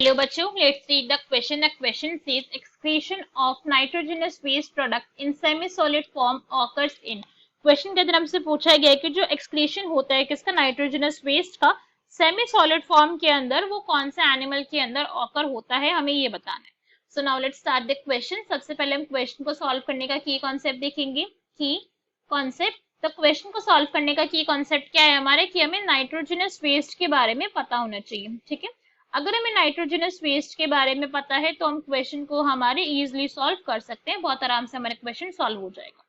Hello बच्चों, let's read the question. The question says excretion of nitrogenous waste product in semi solid form occurs in. Question के अंदर हमसे पूछा गया है कि जो एक्सक्रीशन होता है किसका, नाइट्रोजनस वेस्ट का, सेमी सॉलिड फॉर्म के अंदर वो कौन से एनिमल के अंदर ऑकर होता है, हमें ये बताना है. So now let's start the question. सबसे पहले हम क्वेश्चन को सॉल्व करने का की कॉन्सेप्ट देखेंगे. की कॉन्सेप्ट, तो क्वेश्चन को सॉल्व करने का की कॉन्सेप्ट क्या है हमारे, कि हमें नाइट्रोजनस वेस्ट के बारे में पता होना चाहिए. ठीक है, अगर हमें नाइट्रोजनस वेस्ट के बारे में पता है तो हम क्वेश्चन को हमारे इजीली सॉल्व कर सकते हैं, बहुत आराम से हमारा क्वेश्चन सॉल्व हो जाएगा.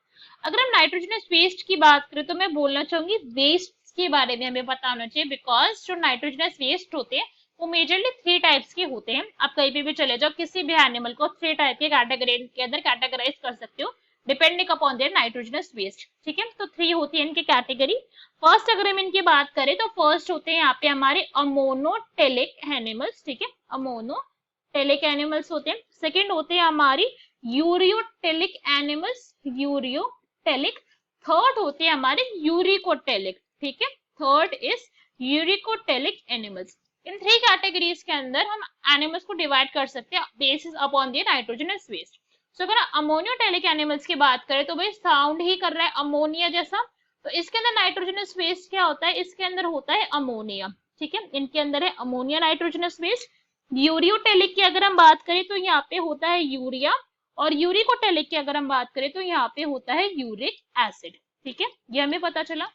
अगर हम नाइट्रोजनस वेस्ट की बात करें तो मैं बोलना चाहूंगी वेस्ट के बारे में हमें पता होना चाहिए, बिकॉज जो नाइट्रोजनस वेस्ट होते हैं वो मेजरली 3 टाइप्स के होते हैं. आप कहीं भी चले जाओ, किसी भी एनिमल को 3 टाइप के कैटेगरी के अंदर कैटेगराइज कर सकते हो depending upon their nitrogenous waste. ठीक है, तो 3 होती है इनकी कैटेगरी. फर्स्ट अगर हम इनकी बात करें तो फर्स्ट होते हैं यहाँ पे हमारे अमोनोटेलिक एनिमल्स. ठीक है, अमोनोटेलिक एनिमल्स होते हैं. सेकंड होते हैं हमारी यूरियोटेलिक एनिमल्स, यूरियोटेलिक. थर्ड होते हैं हमारे यूरिकोटेलिक. ठीक है, थर्ड इज यूरिकोटेलिक एनिमल्स. इन 3 कैटेगरीज के अंदर हम एनिमल्स को डिवाइड कर सकते हैं basis upon the nitrogenous waste. So अगर अमोनियोटेलिक एनिमल्स की बात करें तो भाई साउंड ही कर रहा है अमोनिया जैसा, तो इसके अंदर नाइट्रोजनस वेस्ट क्या होता है, इसके अंदर होता है अमोनिया. ठीक है, इनके अंदर है अमोनिया नाइट्रोजनस वेस्ट. यूरियोटेलिक की अगर हम बात करें तो यहाँ पे होता है यूरिया, और यूरिकोटेलिक की अगर हम बात करें तो यहाँ पे होता है यूरिक एसिड. ठीक है, ये हमें पता चला.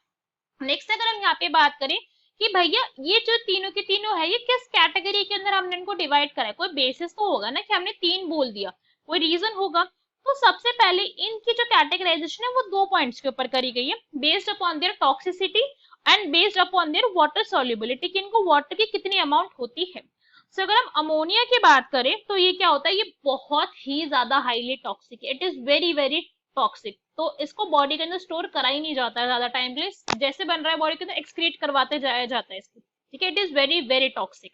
नेक्स्ट अगर हम यहाँ पे बात करें कि भैया ये जो तीनों के तीनों है ये किस कैटेगरी के अंदर हमने इनको डिवाइड करा है, कोई बेसिस तो होगा ना कि हमने 3 बोल दिया, कोई रीजन होगा. तो सबसे पहले इनकी जो कैटेगराइजेशन है वो 2 पॉइंट्स के ऊपर करी गई है, based upon their toxicity and based upon their water solubility, कि इनको वाटर की कितनी अमाउंट होती है. सो अगर हम अमोनिया की बात करें तो ये क्या होता है, ये बहुत ही ज्यादा हाईली टॉक्सिक है. It is very very toxic. तो इसको बॉडी के अंदर स्टोर करा ही नहीं जाता है ज्यादा टाइम के लिए, जैसे बन रहा है बॉडी के अंदर एक्सक्रीट करवाते जाया जाता है इसको. ठीक है, it is very very toxic.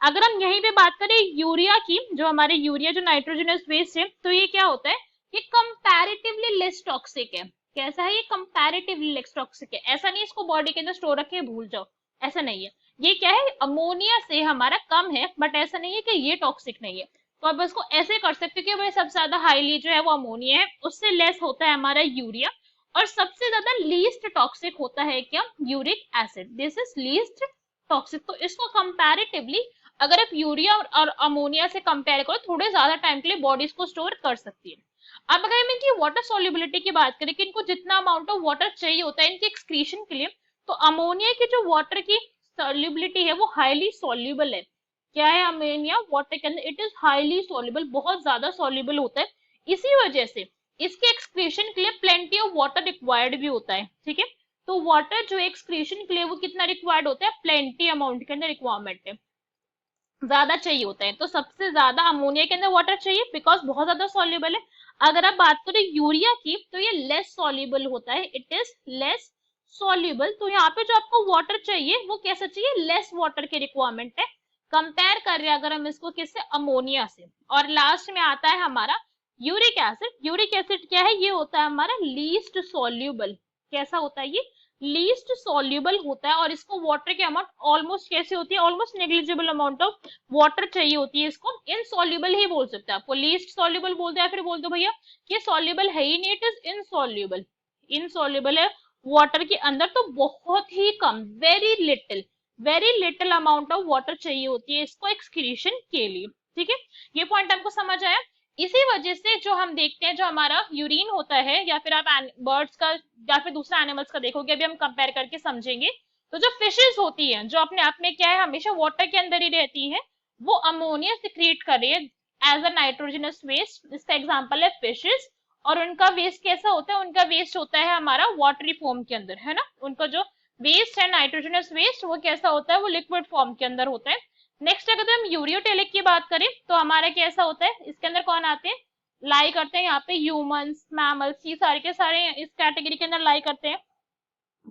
अगर हम यहीं पे बात करें यूरिया की, जो हमारे यूरिया जो नाइट्रोजनस वेस्ट है, तो ये क्या होता है, ये कंपैरेटिवली लेस टॉक्सिक है. कैसा है ये, कंपैरेटिवली लेस टॉक्सिक है. ऐसा नहीं इसको बॉडी के अंदर स्टोर रखे भूल जाओ, ऐसा नहीं है. ये क्या है, अमोनिया से हमारा कम है, बट ऐसा नहीं है कि ये टॉक्सिक नहीं है. तो आप इसको ऐसे कर सकते हो कि भाई सबसे ज्यादा हाईली जो है वो अमोनिया है, उससे लेस होता है हमारा यूरिया, और सबसे ज्यादा लीस्ट टॉक्सिक होता है क्या, uric acid. This is least toxic. तो इसको कंपैरेटिवली अगर आप यूरिया और अमोनिया से कंपेयर करो, थोड़े ज्यादा टाइम के लिए बॉडी इसको स्टोर कर सकती है. अब अगर हम इनकी वाटर सॉल्युबिलिटी की बात करें कि इनको जितना अमाउंट ऑफ वाटर चाहिए होता है इनके एक्सक्रीशन के लिए, तो अमोनिया की जो वाटर की सॉल्युबिलिटी है वो हाईली सॉल्युबल है. क्या है अमोनिया वाटर के अंदर, इट इज हाईली सॉल्युबल, बहुत ज्यादा सॉल्युबल होता है. इसी वजह से इसके एक्सक्रीशन के लिए प्लेंटी ऑफ वाटर रिक्वायर्ड भी होता है. ठीक है, तो वाटर जो एक्सक्रीशन के लिए वो कितना रिक्वायर्ड होता है, प्लेंटी अमाउंट के अंदर रिक्वायरमेंट है, ज्यादा चाहिए होता है. तो सबसे ज्यादा अमोनिया के अंदर वाटर चाहिए बिकॉज बहुत ज्यादा सॉल्युबल है. अगर आप बात करें यूरिया की तो ये लेस सॉल्युबल होता है, इट इज लेस सॉल्युबल. तो यहाँ पे जो आपको वाटर चाहिए वो कैसा चाहिए, लेस वाटर की रिक्वायरमेंट है. कंपेयर कर रहे हैं अगर हम इसको किससे, अमोनिया से. और लास्ट में आता है हमारा यूरिक एसिड. यूरिक एसिड क्या है, ये होता है हमारा लीस्ट सॉल्युबल. कैसा होता है ये, लीस्ट सॉल्युबल होता है, और इसको वाटर की अमाउंट ऑलमोस्ट कैसे होती है, almost negligible amount of water चाहिए होती है. इसको इनसॉल्युबल ही बोल सकते हैं, आपको लीस्ट सॉल्युबल बोल दो या फिर बोल दो भैया ये सॉल्युबल है ही नहीं, इट इज इनसॉल्युबल. इनसॉल्युबल है वाटर के अंदर, तो बहुत ही कम, very little amount of water चाहिए होती है इसको एक्सक्रीशन के लिए. ठीक है, ये पॉइंट आपको समझ आया. इसी वजह से जो हम देखते हैं, जो हमारा यूरिन होता है, या फिर आप बर्ड्स का या फिर दूसरा एनिमल्स का देखोगे, अभी हम कंपेयर करके समझेंगे, तो जो फिशेस होती है जो अपने आप में क्या है हमेशा वाटर के अंदर ही रहती है, वो अमोनिया सिक्रीट कर रही है एज अ नाइट्रोजनस वेस्ट. इसका एग्जाम्पल है फिशेस. और उनका वेस्ट कैसा होता है, उनका वेस्ट होता है हमारा वाटरी फॉर्म के अंदर, है ना. उनका जो वेस्ट है नाइट्रोजनस वेस्ट वो कैसा होता है, वो लिक्विड फॉर्म के अंदर होता है. नेक्स्ट अगर हम यूरियोटेलिक की बात करें तो हमारा कैसा होता है, इसके अंदर कौन आते हैं, लाई करते हैं यहाँ पे ह्यूमंस, मैमल्स, ये सारे के सारे इस कैटेगरी के अंदर लाई करते हैं.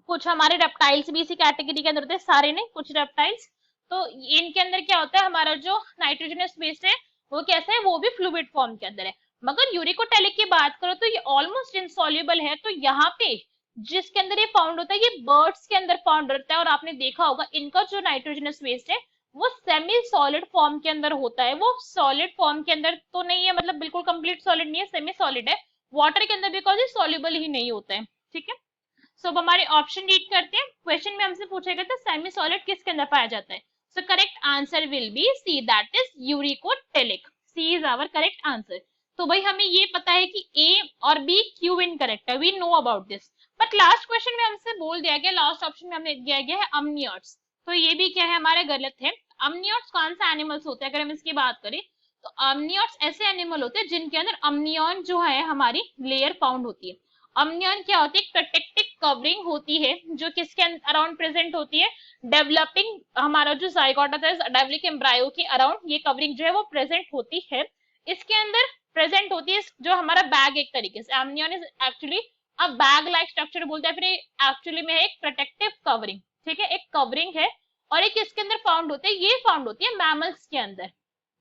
कुछ हमारे रेप्टाइल्स भी इसी कैटेगरी के अंदर होते हैं, सारे नहीं, कुछ रेप्टाइल्स. तो इनके अंदर क्या होता है, हमारा जो नाइट्रोजनस वेस्ट है वो कैसा है, वो भी फ्लूइड फॉर्म के अंदर है. मगर यूरिकोटेलिक की बात करो तो ये ऑलमोस्ट इनसॉल्युबल है. तो यहाँ पे जिसके अंदर ये फाउंड होता है ये बर्ड्स के अंदर फाउंड रहता है, और आपने देखा होगा इनका जो नाइट्रोजनस वेस्ट है वो सेमी सॉलिड फॉर्म के अंदर होता है, वो सॉलिड फॉर्म के अंदर तो नहीं है, मतलब बिल्कुल कंप्लीट सॉलिड नहीं है, सेमी सॉलिड है वाटर के अंदर, बिकॉज ये सॉल्युबल ही नहीं होता है। ठीक है, सो अब हमारे ऑप्शन रीड करते हैं। क्वेश्चन में हमसे पूछा गया था सेमी सॉलिड किसके अंदर पाया जाता है, so correct answer will be C, that is uricotelic. C is our correct answer. तो भाई हमें ये पता है कि ए और बी क्यों इनकरेक्ट है, we know about this, but last question में हमसे बोल दिया गया, लास्ट ऑप्शन में हमने दिया गया है अमनियोट्स, तो ये भी क्या है हमारे गलत है। अमनियोट्स कौन सा एनिमल्स होते हैं, अगर हम इसकी बात करें तो अमनियोट्स ऐसे एनिमल होते हैं जिनके अंदर अमनियन जो है हमारी लेयर फाउंड होती है। अमनियन क्या होती है, प्रोटेक्टिव कवरिंग होती है जो किसके अराउंड प्रेजेंट होती है, डेवलपिंग हमारा जो जायगोट होता है डेवलपिंग एम्ब्रायो के अराउंड ये कवरिंग जो है वो प्रेजेंट होती है। इसके अंदर प्रेजेंट होती है जो हमारा बैग, एक तरीके से अमनियन इज एक्चुअली अब बैग लाइक स्ट्रक्चर बोलते हैं, फिर एक्चुअली में एक प्रोटेक्टिव कवरिंग। ठीक है, एक कवरिंग है और एक इसके अंदर फाउंड होते हैं, ये फाउंड होती है मैमल्स के अंदर,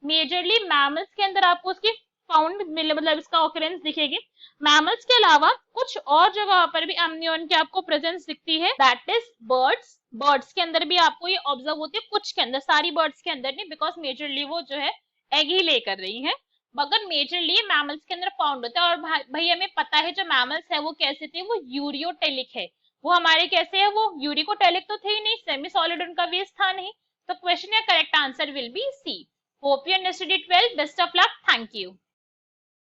मेजरली मैमल्स के अंदर आपको उसकी फाउंड मिले, मतलब इसका ऑकरेंस दिखेगी। मैमल्स के अलावा कुछ और जगह पर भी अमनियन की आपको प्रेजेंस दिखती है, दैट इज बर्ड्स। बर्ड्स के अंदर भी आपको ये ऑब्जर्व होती है, कुछ के अंदर, सारी बर्ड्स के अंदर नहीं, बिकॉज मेजरली वो जो है एग ही ले कर रही है, मगर मेजरली मैमल्स के अंदर फाउंड होता है। और भाई हमें पता है जो मैमल्स है वो कैसे थे, वो यूरियोटेलिक है, वो हमारे कैसे है, वो यूरिकोटेलिक तो थे ही नहीं, सेमी सॉलिड उनका बेस था नहीं, तो क्वेश्चन का correct answer will be C. Hope you understood it well, best of luck, thank you.